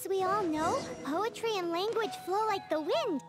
As we all know, poetry and language flow like the wind.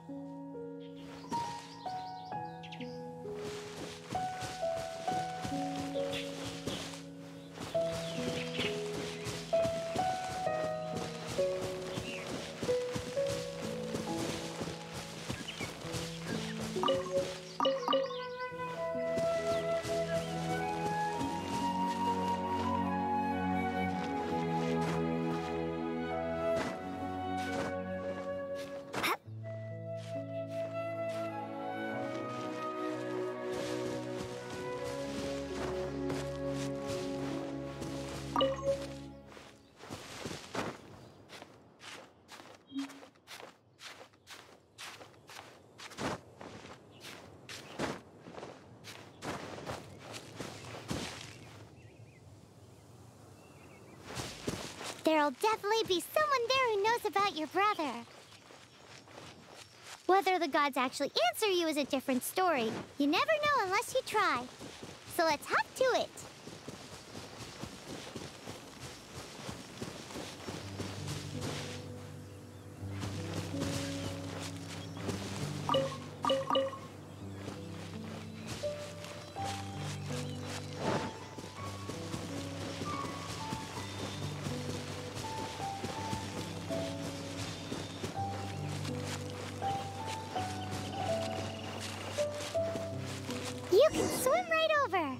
There'll definitely be someone there who knows about your brother. Whether the gods actually answer you is a different story. You never know unless you try. So let's hop to it. You can swim right over.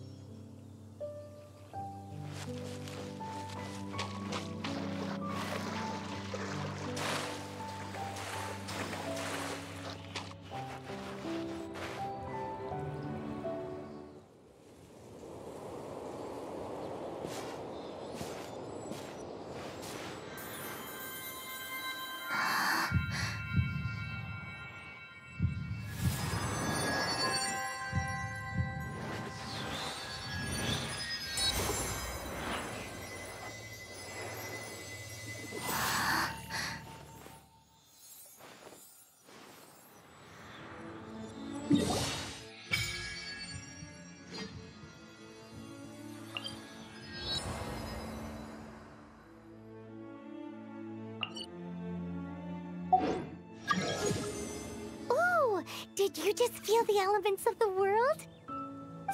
Ooh, did you just feel the elements of the world?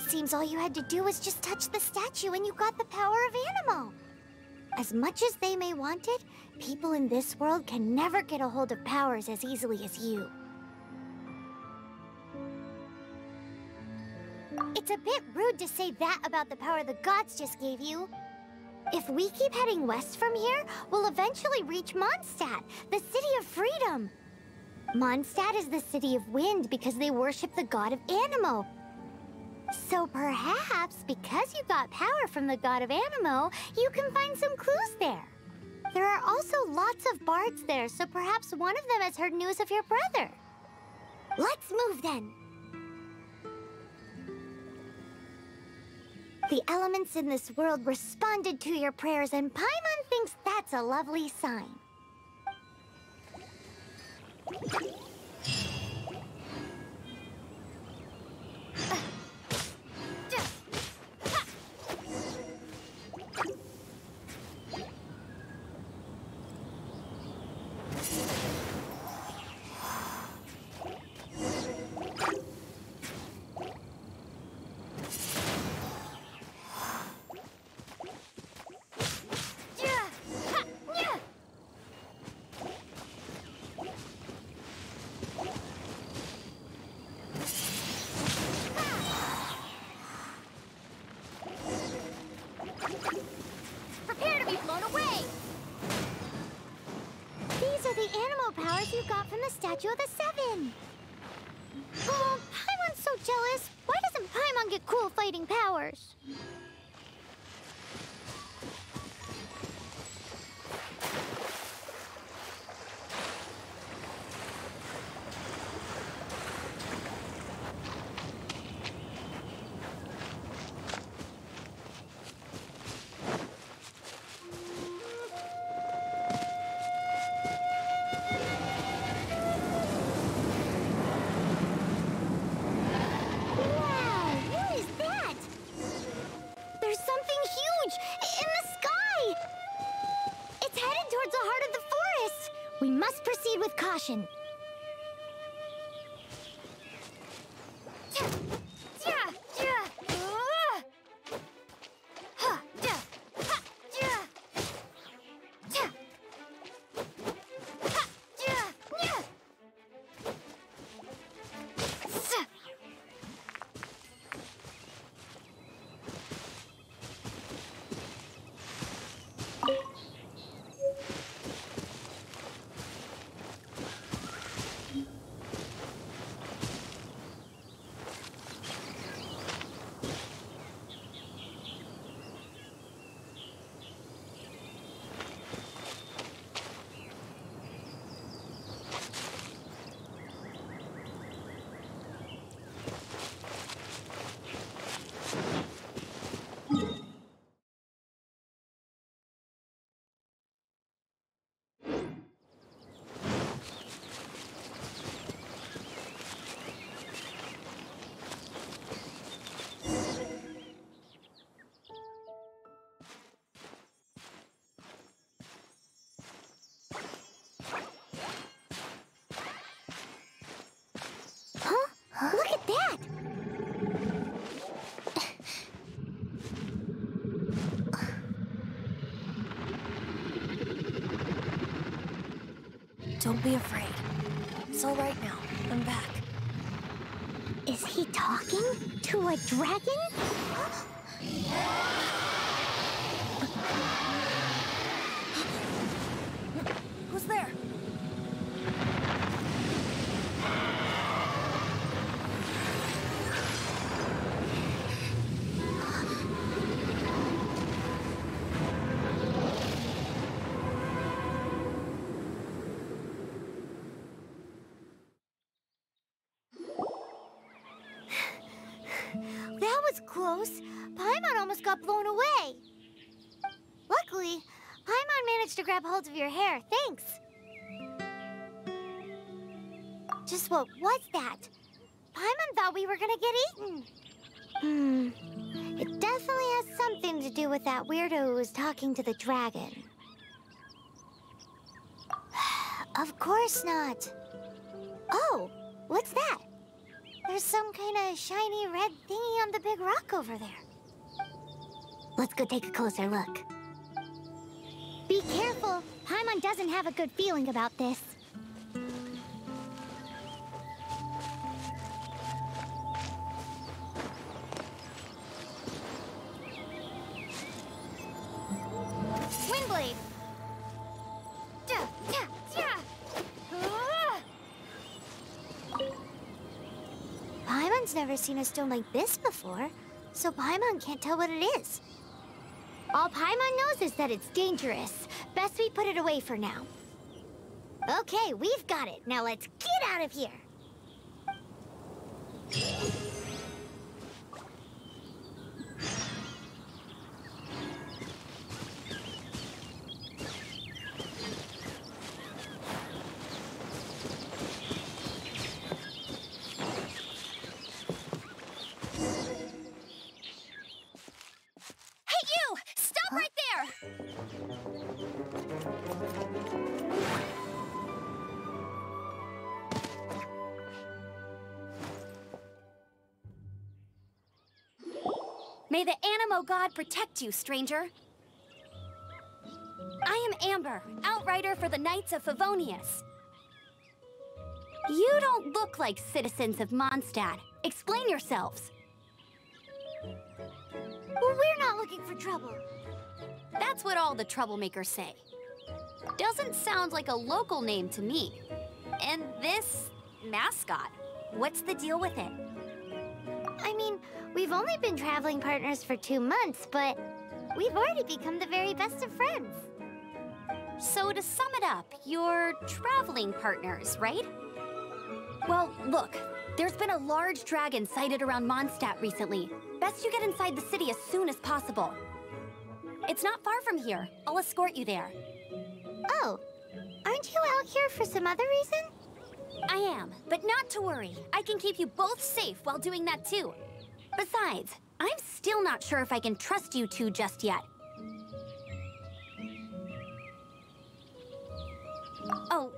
Seems all you had to do was just touch the statue and you got the power of Animo. As much as they may want it, people in this world can never get a hold of powers as easily as you. It's a bit rude to say that about the power the gods just gave you. If we keep heading west from here, we'll eventually reach Mondstadt, the city of freedom. Mondstadt is the city of wind because they worship the god of Animo. So perhaps, because you got power from the god of Animo, you can find some clues there. There are also lots of bards there, so perhaps one of them has heard news of your brother. Let's move then. The elements in this world responded to your prayers, and Paimon thinks that's a lovely sign. The animal powers you got from the Statue of the Seven. Oh, Paimon's so jealous. Why doesn't Paimon get cool fighting powers? We must proceed with caution. Look at that! Don't be afraid. It's all right now. I'm back. Is he talking to a dragon? Who's there? That was close. Paimon almost got blown away. Luckily, Paimon managed to grab hold of your hair. Thanks. Just what was that? Paimon thought we were gonna get eaten. It definitely has something to do with that weirdo who was talking to the dragon. Of course not. Oh, what's that? There's some kind of shiny red thingy on the big rock over there. Let's go take a closer look. Be careful. Paimon doesn't have a good feeling about this. Windblade! Paimon's never seen a stone like this before, so Paimon can't tell what it is. All Paimon knows is that it's dangerous. Best we put it away for now. Okay, we've got it. Now let's get out of here. May the Animo God protect you, stranger. I am Amber, outrider for the Knights of Favonius. You don't look like citizens of Mondstadt. Explain yourselves. Well, we're not looking for trouble. That's what all the troublemakers say. Doesn't sound like a local name to me. And this mascot, what's the deal with it? I mean, we've only been traveling partners for 2 months, but we've already become the very best of friends. So to sum it up, you're traveling partners, right? Well, look, there's been a large dragon sighted around Mondstadt recently. Best you get inside the city as soon as possible. It's not far from here. I'll escort you there. Oh, aren't you out here for some other reason? I am, but not to worry. I can keep you both safe while doing that too. Besides, I'm still not sure if I can trust you two just yet. Oh,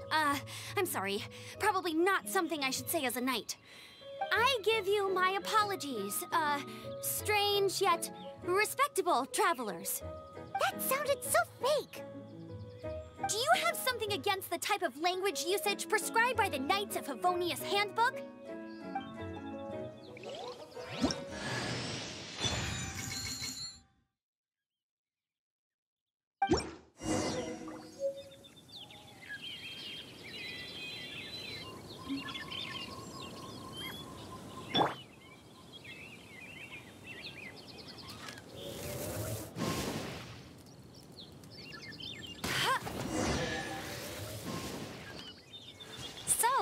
I'm sorry. Probably not something I should say as a knight. I give you my apologies, strange yet respectable travelers. That sounded so fake. Do you have something against the type of language usage prescribed by the Knights of Favonius Handbook?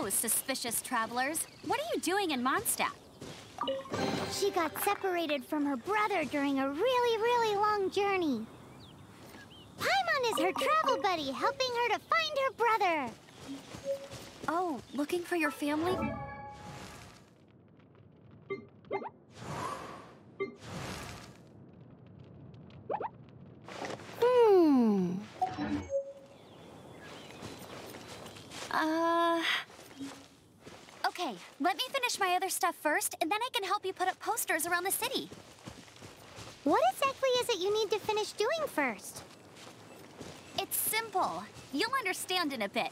Suspicious travelers. What are you doing in Mondstadt? She got separated from her brother during a really long journey. Paimon is her travel buddy, helping her to find her brother. Oh, looking for your family? Okay, let me finish my other stuff first, and then I can help you put up posters around the city. What exactly is it you need to finish doing first? It's simple. You'll understand in a bit.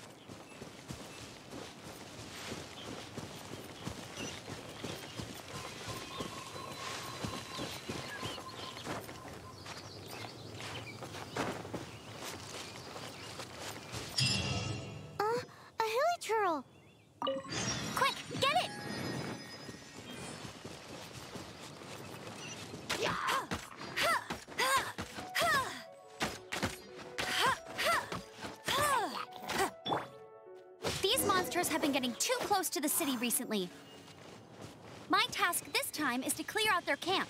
A hilichurl. Quick, get it! These monsters have been getting too close to the city recently. My task this time is to clear out their camp.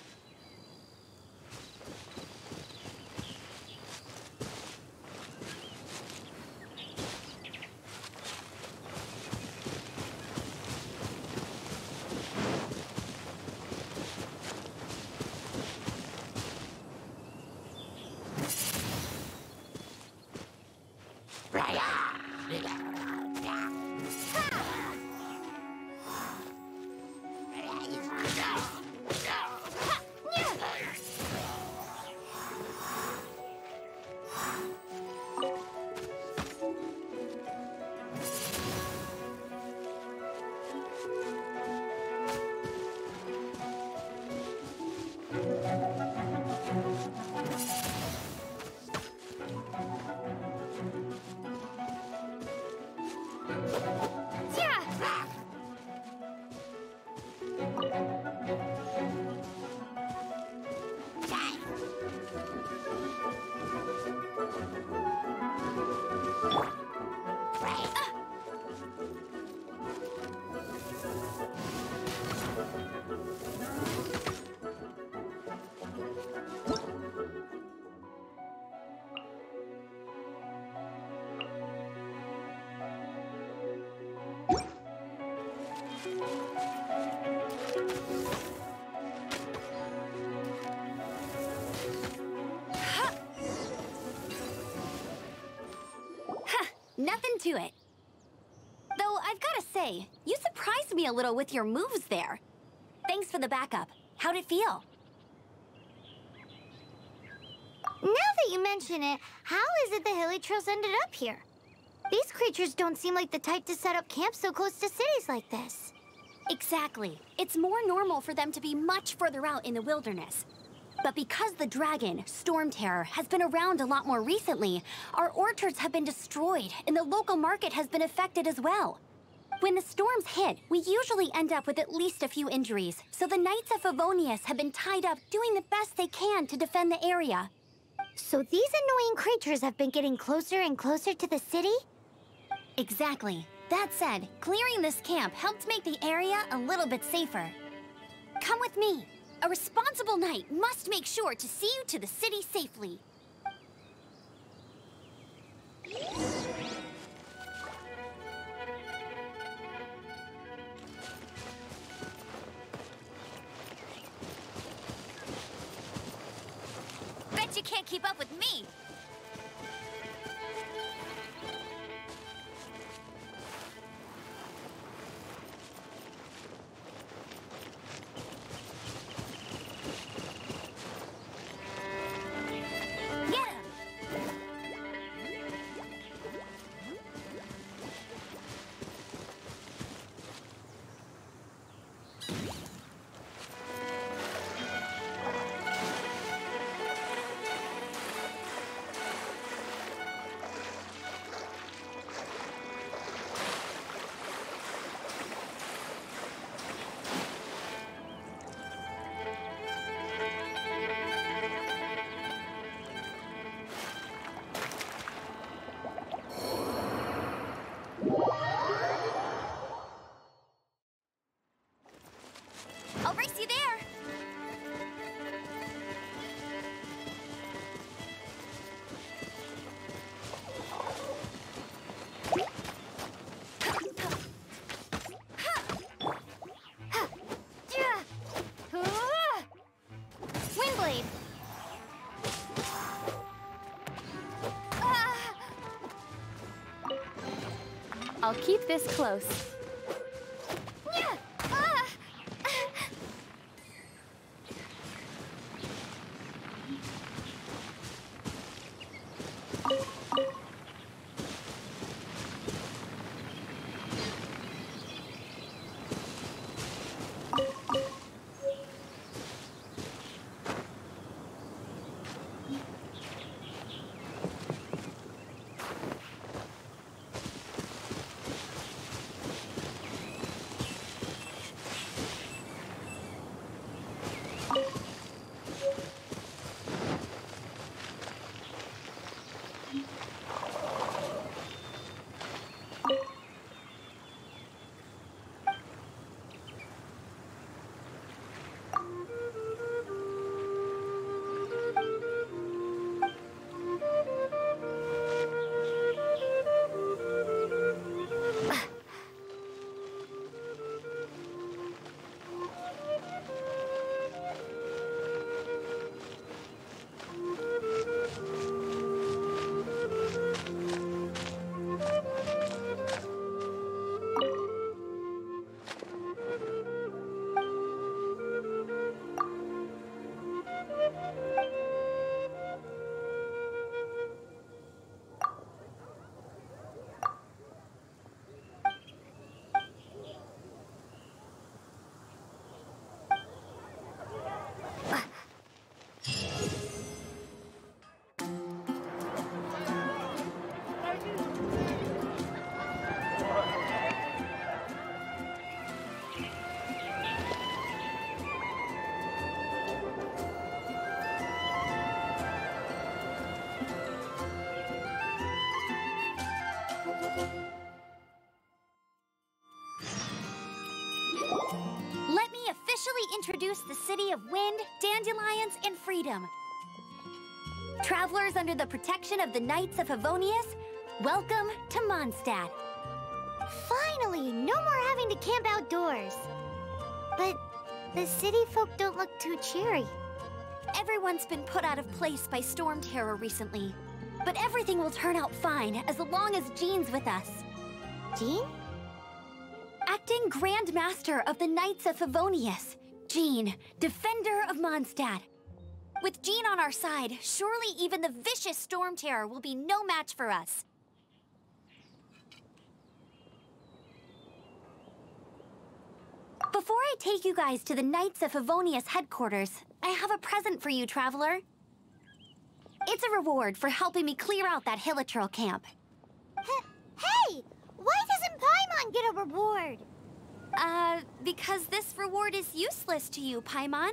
Nothing to it. Though I've gotta say, you surprised me a little with your moves there. Thanks for the backup. How'd it feel? Now that you mention it, how is it the hilichurls ended up here? These creatures don't seem like the type to set up camp so close to cities like this. Exactly. It's more normal for them to be much further out in the wilderness. But because the dragon, Storm Terror, has been around a lot more recently, our orchards have been destroyed and the local market has been affected as well. When the storms hit, we usually end up with at least a few injuries, so the Knights of Favonius have been tied up doing the best they can to defend the area. So these annoying creatures have been getting closer and closer to the city? Exactly. That said, clearing this camp helped make the area a little bit safer. Come with me. A responsible knight must make sure to see you to the city safely. Bet you can't keep up with me. I'll keep this close. Let me officially introduce the city of wind, dandelions, and freedom. Travelers under the protection of the Knights of Favonius, welcome to Mondstadt. Finally, no more having to camp outdoors. But the city folk don't look too cheery. Everyone's been put out of place by storm terror recently. But everything will turn out fine as long as Jean's with us. Jean? Acting Grand Master of the Knights of Favonius, Jean, Defender of Mondstadt. With Jean on our side, surely even the vicious storm terror will be no match for us. Before I take you guys to the Knights of Favonius headquarters, I have a present for you, Traveler. It's a reward for helping me clear out that Hilichurl camp. Hey! Why doesn't Paimon get a reward? Because this reward is useless to you, Paimon.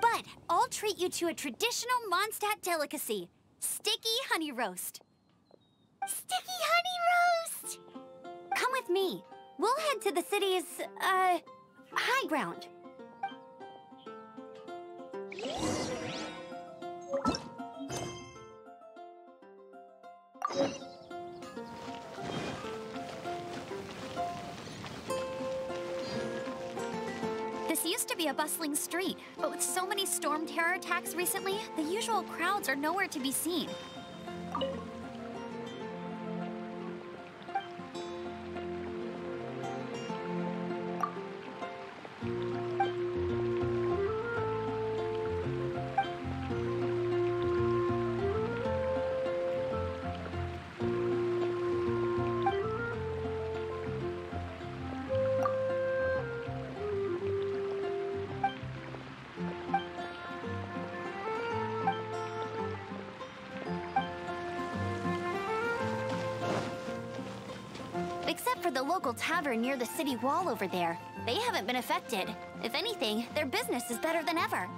But I'll treat you to a traditional Mondstadt delicacy, sticky honey roast. Sticky honey roast! Come with me. We'll head to the city's, high ground. This used to be a bustling street, but with so many storm terror attacks recently, the usual crowds are nowhere to be seen. Except for the local tavern near the city wall over there. They haven't been affected. If anything, their business is better than ever.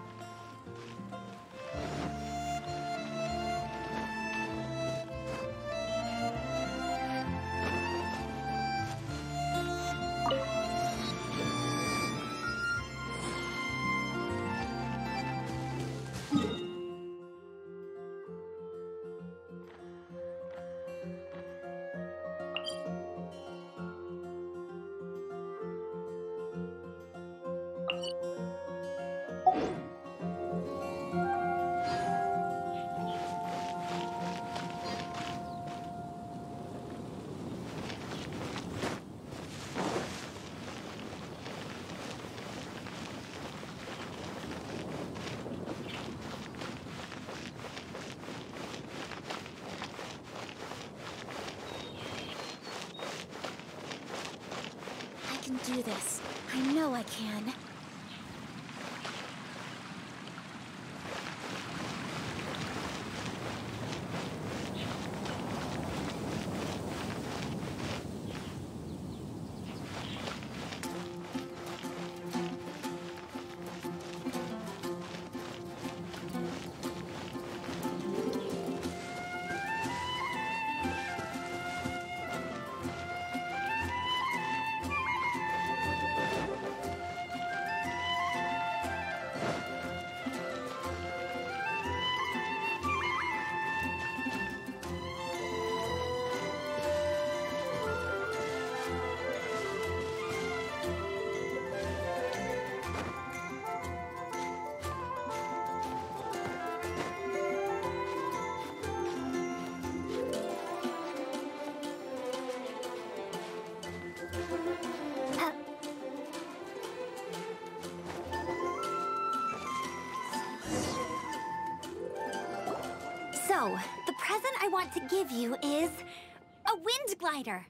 can do this. I know I can. So, the present I want to give you is a wind glider.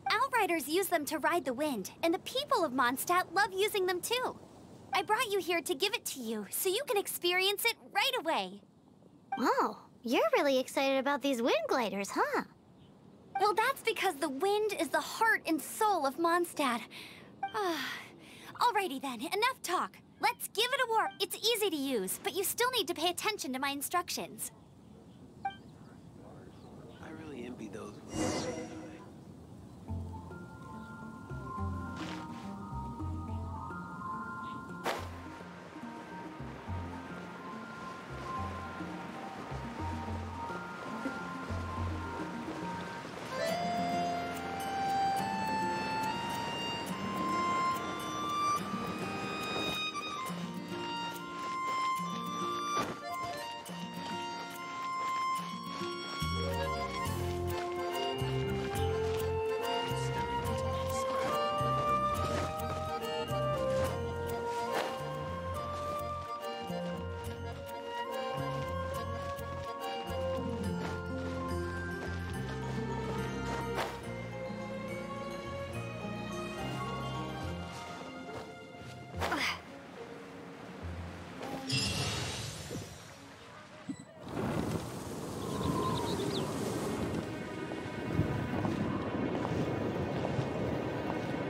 Outriders use them to ride the wind, and the people of Mondstadt love using them too. I brought you here to give it to you, so you can experience it right away. Oh, you're really excited about these wind gliders, huh? Well, that's because the wind is the heart and soul of Mondstadt. Alrighty then, enough talk. Let's give it a whirl. It's easy to use, but you still need to pay attention to my instructions. I really envy those.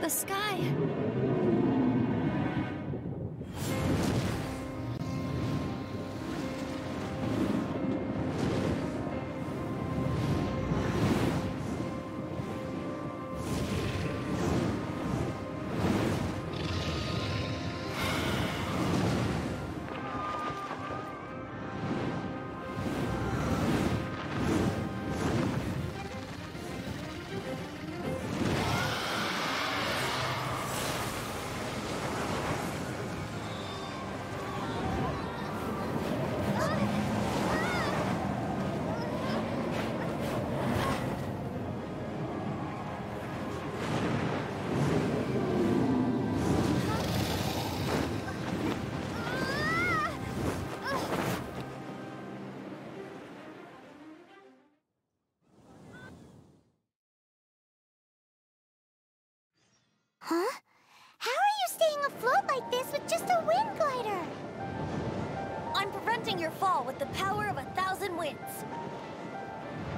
The sky. Huh? How are you staying afloat like this with just a wind glider? I'm preventing your fall with the power of 1,000 winds.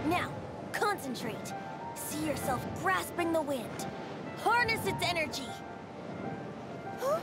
Now, concentrate. See yourself grasping the wind. Harness its energy. Huh?